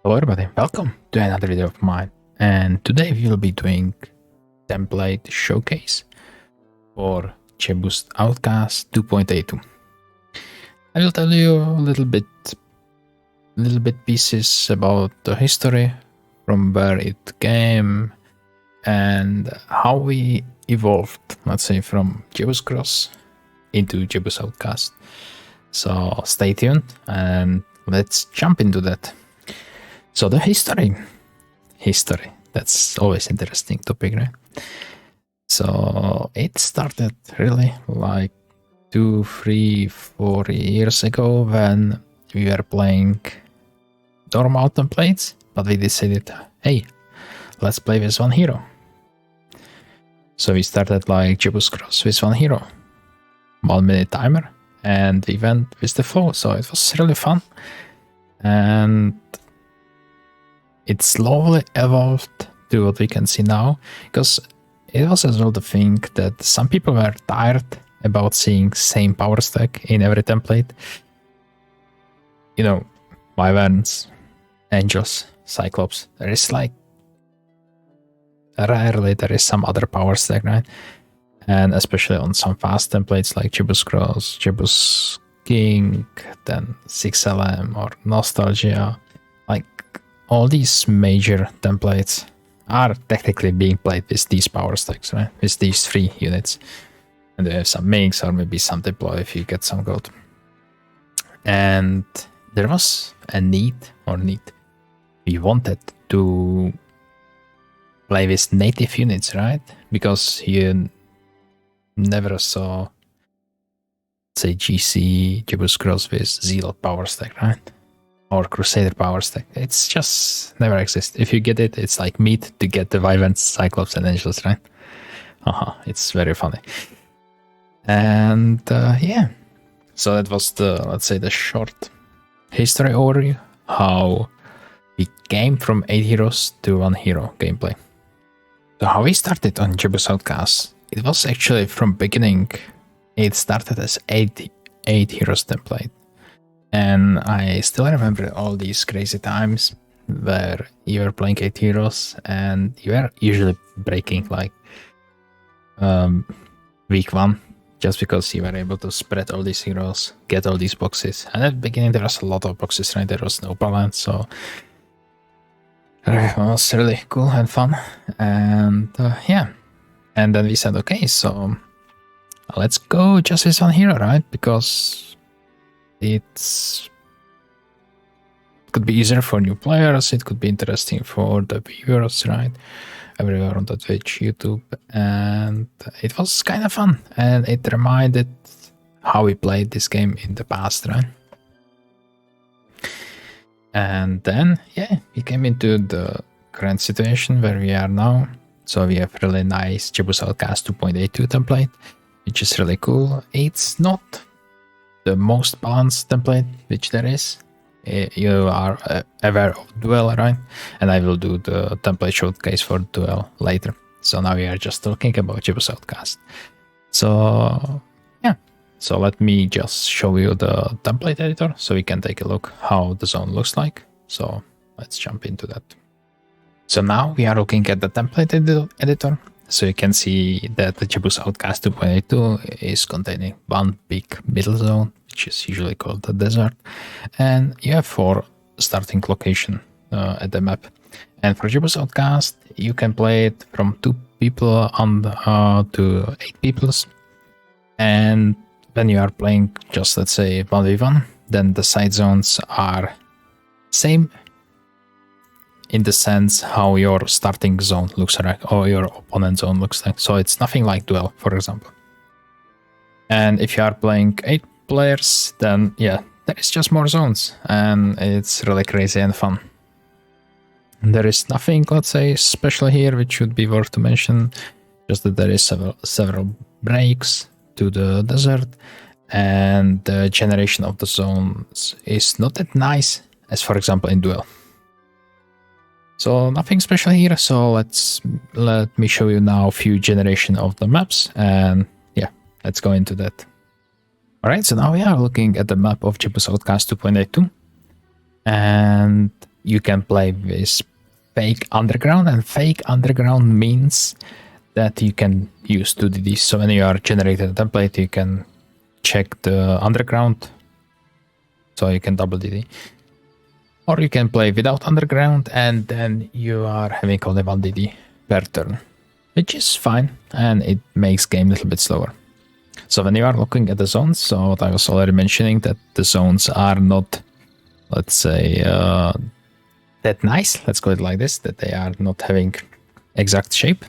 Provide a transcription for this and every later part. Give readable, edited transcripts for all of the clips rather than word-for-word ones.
Hello everybody, welcome to another video of mine, and today we will be doing template showcase for Jebus Outcast 2.82. I will tell you a little bit pieces about the history, from where it came, and how we evolved, let's say, from Jebus Cross into Jebus Outcast. So stay tuned and let's jump into that. So the history, that's always interesting topic, right? So it started really like 2, 3, 4 years ago when we were playing normal templates, but we decided, hey, let's play with one hero. So we started like Jebus Cross with one hero, 1 minute timer, and we went with the flow. So it was really fun, and it slowly evolved to what we can see now, because it was as well the thing that some people were tired about seeing same power stack in every template. You know, Wyverns, Angels, Cyclops, there is like rarely there is some other power stack, right? And especially on some fast templates like Jebus Cross, Jebus King, then 6LM or Nostalgia, like all these major templates are technically being played with these power stacks, right? With these 3 units. And they have some mix or maybe some deploy if you get some gold. And there was a need. We wanted to play with native units, right? Because you never saw, say, GC, Jebus Cross with Zealot power stack, right? Or Crusader power stack. It's just never exists. If you get it, it's like meat to get the Wyverns, Cyclops, and Angels, right? It's very funny. And yeah, so that was the, let's say, the short history overview, how we came from 8 heroes to 1 hero gameplay. So how we started on Jebus Outcast, it was actually from beginning, it started as 8 heroes template. And I still remember all these crazy times where you were playing 8 heroes and you were usually breaking like week 1, just because you were able to spread all these heroes, get all these boxes. And at the beginning there was a lot of boxes, right? There was no balance, so it was really cool and fun. And yeah, and then we said, okay, so let's go just with 1 hero, right? Because it could be easier for new players, it could be interesting for the viewers, right? Everywhere on the Twitch, YouTube, and it was kind of fun, and it reminded how we played this game in the past, right? And then, yeah, we came into the current situation where we are now. So we have really nice Jebus Outcast 2.82 template, which is really cool. It's not the most balanced template which there is. You are aware of Duel, right? And I will do the template showcase for Duel later. So now we are just talking about Jebus Outcast. So yeah, so let me just show you the template editor so we can take a look how the zone looks like. So let's jump into that. So now we are looking at the template editor. So you can see that the Jebus Outcast 2.82 is containing 1 big middle zone, which is usually called the desert, and you have 4 starting location at the map. And for Jebus Outcast, you can play it from 2 people on to 8 peoples. And when you are playing just, let's say, 1v1, then the side zones are same in the sense how your starting zone looks like, or your opponent zone looks like. So it's nothing like Duel, for example. And if you are playing 8 players, then yeah, there is just more zones, and it's really crazy and fun. There is nothing, let's say, special here which should be worth to mention, just that there is several breaks to the desert, and the generation of the zones is not that nice as, for example, in Duel. So nothing special here, so let me show you now a few generation of the maps, and yeah, let's go into that. Alright, so now we are looking at the map of Jebus Outcast 2.82, and you can play with fake underground, and fake underground means that you can use 2DD. So when you are generating a template, you can check the underground, so you can double DD. Or you can play without underground, and then you are having only 1 DD per turn, which is fine, and it makes game a little bit slower. So when you are looking at the zones, so what I was already mentioning, that the zones are not, let's say, that nice, let's call it like this, that they are not having exact shape.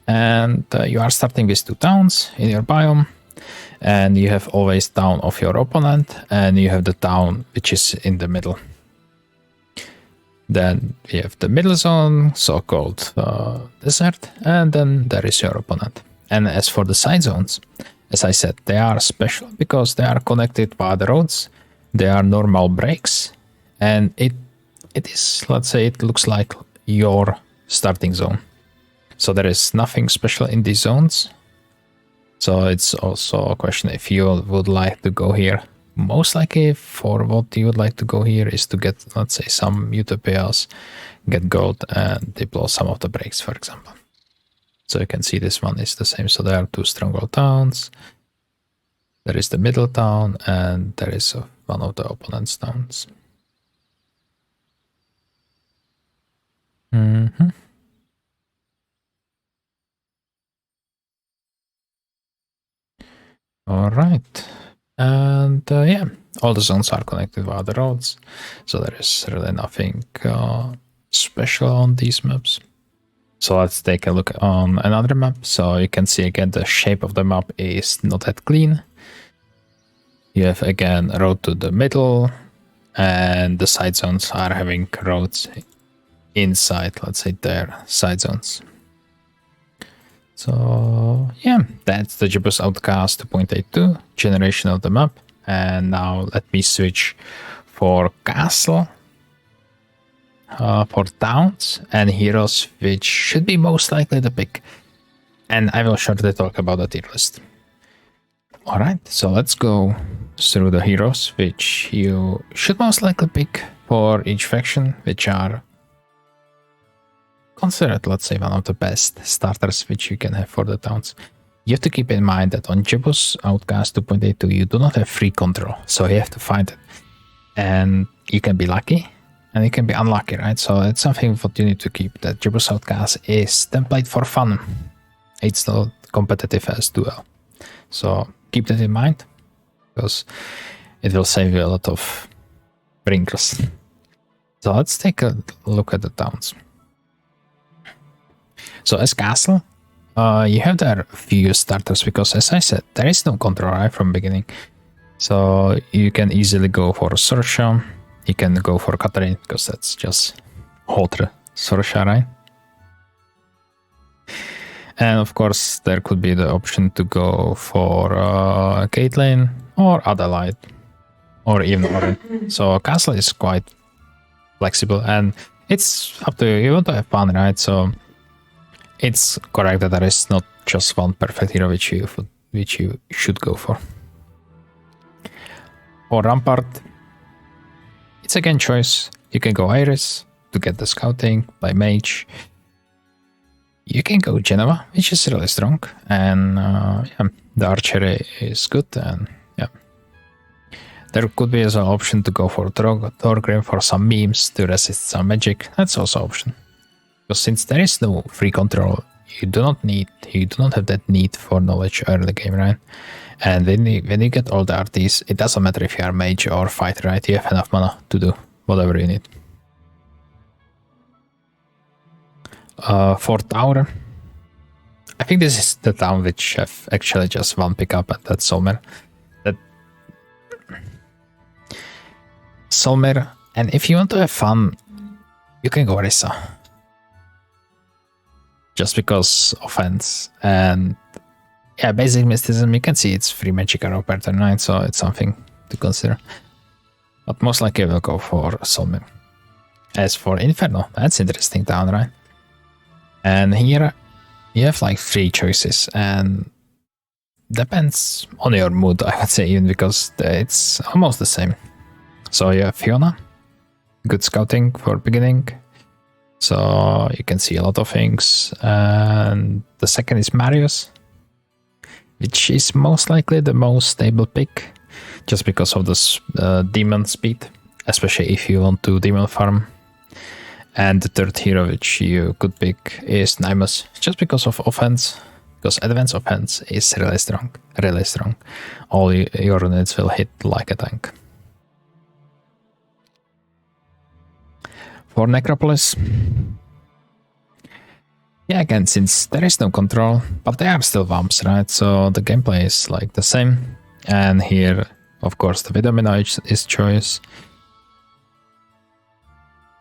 And you are starting with 2 towns in your biome, and you have always town of your opponent, and you have the town which is in the middle. Then we have the middle zone, so-called desert, and then there is your opponent. And as for the side zones, as I said, they are special because they are connected by the roads. They are normal breaks, and it is, let's say, it looks like your starting zone. So there is nothing special in these zones. So it's also a question if you would like to go here. Most likely for what you would like to go here is to get, let's say, some utopias, get gold, and deploy some of the breaks, for example. So you can see this one is the same. So there are 2 stronghold towns. There is the middle town, and there is one of the opponent's towns. All right. And yeah, all the zones are connected via the roads, so there is really nothing special on these maps. So let's take a look on another map. So you can see again the shape of the map is not that clean. You have again a road to the middle, and the side zones are having roads inside, let's say, their side zones. So yeah, that's the Jebus Outcast 2.82 generation of the map. And now let me switch for castle, for towns and heroes, which should be most likely the pick. And I will shortly talk about the tier list. Alright, so let's go through the heroes, which you should most likely pick for each faction, which are considered, let's say, one of the best starters which you can have for the towns. You have to keep in mind that on Jebus Outcast 2.82 you do not have free control, so you have to find it. And you can be lucky, and you can be unlucky, right? So it's something what you need to keep, that Jebus Outcast is template for fun. It's not competitive as duel. So keep that in mind, because it will save you a lot of wrinkles. So let's take a look at the towns. So as castle, you have there few starters, because as I said, there is no control right from beginning. So you can easily go for Sorcha, you can go for Katarine, because that's just HoTA Sorcha, right? And of course, there could be the option to go for Caitlyn or Adelaide, or even Orin. So castle is quite flexible, and it's up to you. You want to have fun, right? So it's correct that there is not just one perfect hero which you should go for. For Rampart, it's again choice. You can go Iris to get the scouting, by Mage. You can go Genova, which is really strong, and yeah, the archery is good, and yeah. There could be as an option to go for Thorgrim for some memes to resist some magic. That's also an option. Because since there is no free control, you do not have that need for knowledge early game, right? And when you get all the RTs, it doesn't matter if you are mage or fighter, right? You have enough mana to do whatever you need. For tower, I think this is the town which have actually just one pickup, and that's Solmer. Solmer, and if you want to have fun, you can go Rissa. Just because offense, and yeah, basic mysticism, you can see it's free magic arrow per turn 9, so it's something to consider. But most likely we'll go for Solmer. As for Inferno, that's interesting town, right? And here you have like 3 choices, and depends on your mood, I would say, even because it's almost the same. So you have Fiona, good scouting for beginning. So you can see a lot of things. And the second is Marius, which is most likely the most stable pick, just because of the demon speed, especially if you want to demon farm. And the third hero which you could pick is Nymus, just because of offense, because advanced offense is really strong, really strong. All your units will hit like a tank. For Necropolis, yeah, again, since there is no control, but they are still vamps, right? So the gameplay is like the same. And here, of course, the Vidomino is choice.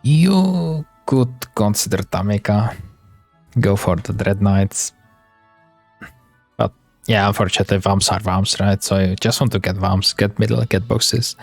You could consider Tamika, go for the Dread Knights. But yeah, unfortunately, vamps are vamps, right? So you just want to get vamps, get middle, get boxes,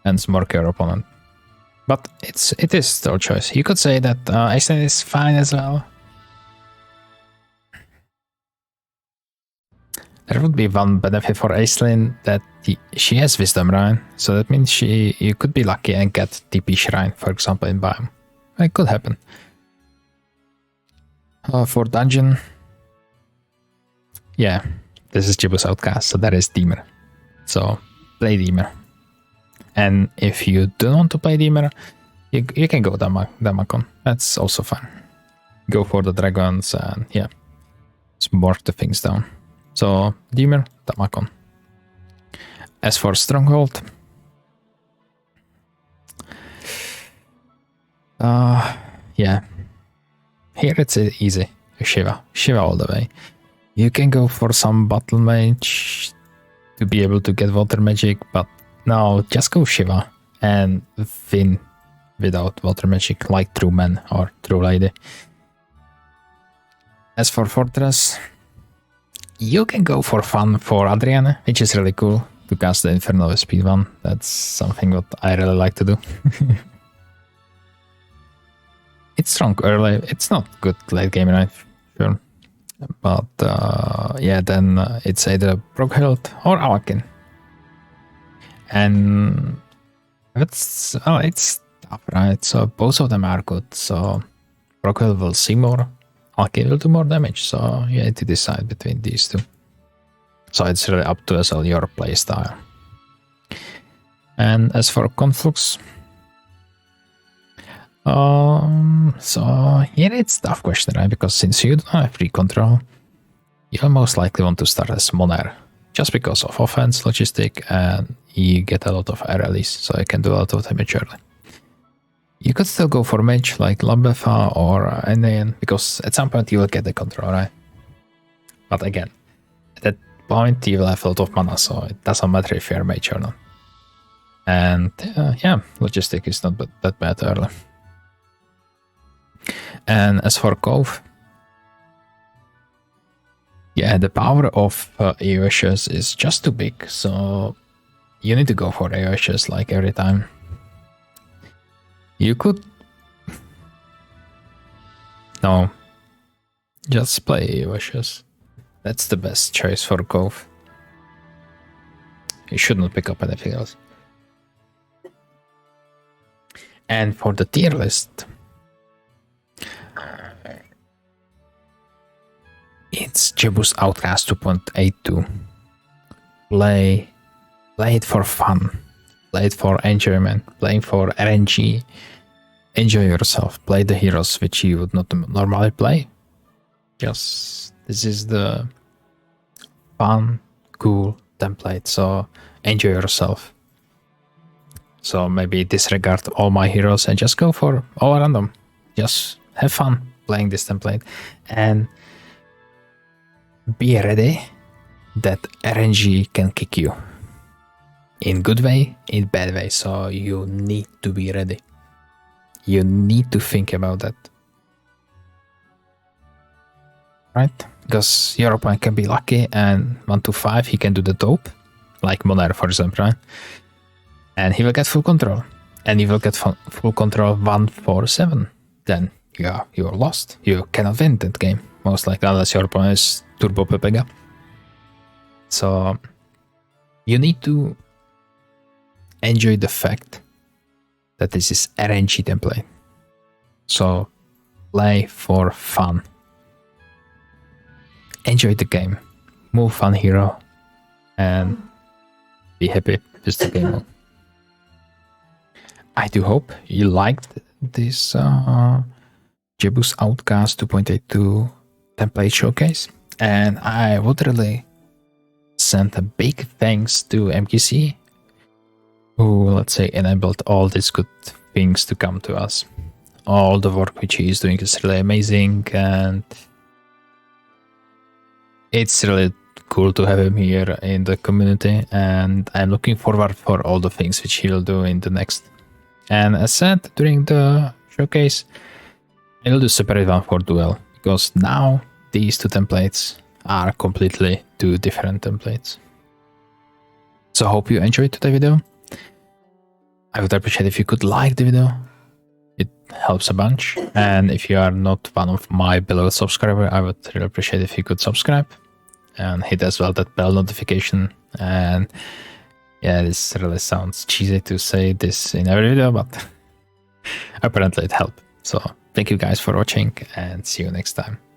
and smork your opponent. But it is still choice. You could say that Aislinn is fine as well. There would be one benefit for Aislinn, that she has Wisdom, right? So that means you could be lucky and get TP Shrine, for example, in Biome. It could happen. For Dungeon, yeah, this is Jebus Outcast, so that is Deemer. So play Deemer. And if you don't want to play Deemer, you can go Damakon. That's also fun. Go for the dragons and yeah, smork the things down. So Deemer, Damakon. As for Stronghold, yeah, here it's easy. Shiva all the way. You can go for some Battle Mage to be able to get Water Magic, but no, just go Shiva and win without Water Magic, like True Man or True Lady. As for Fortress, you can go for fun for Adrienne, which is really cool, to cast the Inferno with speed 1. That's something that I really like to do. It's strong early, it's not good late game, right? Sure. But yeah, then it's either Broghild or Alakin. And it's tough, right? So both of them are good. So Broghild will see more, Alakin will do more damage. So you need to decide between these two. So it's really up to us, your playstyle. And as for Conflux, so here it's a tough question, right? Because since you don't have free control, you'll most likely want to start as Moner, just because of offense, logistic, and you get a lot of RLEs, so you can do a lot of damage early. You could still go for mage like Lambefa or Enean, because at some point you will get the control, right? But again, at that point you will have a lot of mana, so it doesn't matter if you're mage or not. And yeah, logistic is not that bad early. And as for Cove, yeah, the power of AOShes is just too big, so you need to go for AOShes like every time. You could... No, just play AOShes. That's the best choice for Cove. You should not pick up anything else. And for the tier list, it's Jebus Outcast 2.82. Play it for fun, play it for enjoyment, playing for RNG. Enjoy yourself, play the heroes which you would not normally play. Just this is the fun, cool template, so enjoy yourself. So maybe disregard all my heroes and just go for all random. Just have fun playing this template and be ready that RNG can kick you. In good way, in bad way. So you need to be ready. You need to think about that. Right? Because your opponent can be lucky and 1-5 he can do the dope. Like Moner, for example, right? And he will get full control. And he will get full control 1-4-7. Then yeah, you're lost. You cannot win that game. Most likely, unless your opponent is Turbo Pepega. So you need to enjoy the fact that this is RNG template. So play for fun. Enjoy the game. Move fun hero. And be happy with the game mode. I do hope you liked this Jebus Outcast 2.82 template showcase. And I would really send a big thanks to MQC, who, let's say, enabled all these good things to come to us. All the work which he is doing is really amazing, and it's really cool to have him here in the community, and I'm looking forward for all the things which he'll do in the next. And as said during the showcase, I'll do a separate one for Duel, because now these two templates are completely two different templates. So I hope you enjoyed today's video. I would appreciate if you could like the video. It helps a bunch. And if you are not one of my beloved subscribers, I would really appreciate if you could subscribe and hit as well that bell notification. And yeah, this really sounds cheesy to say this in every video, but apparently it helped. So thank you guys for watching, and see you next time.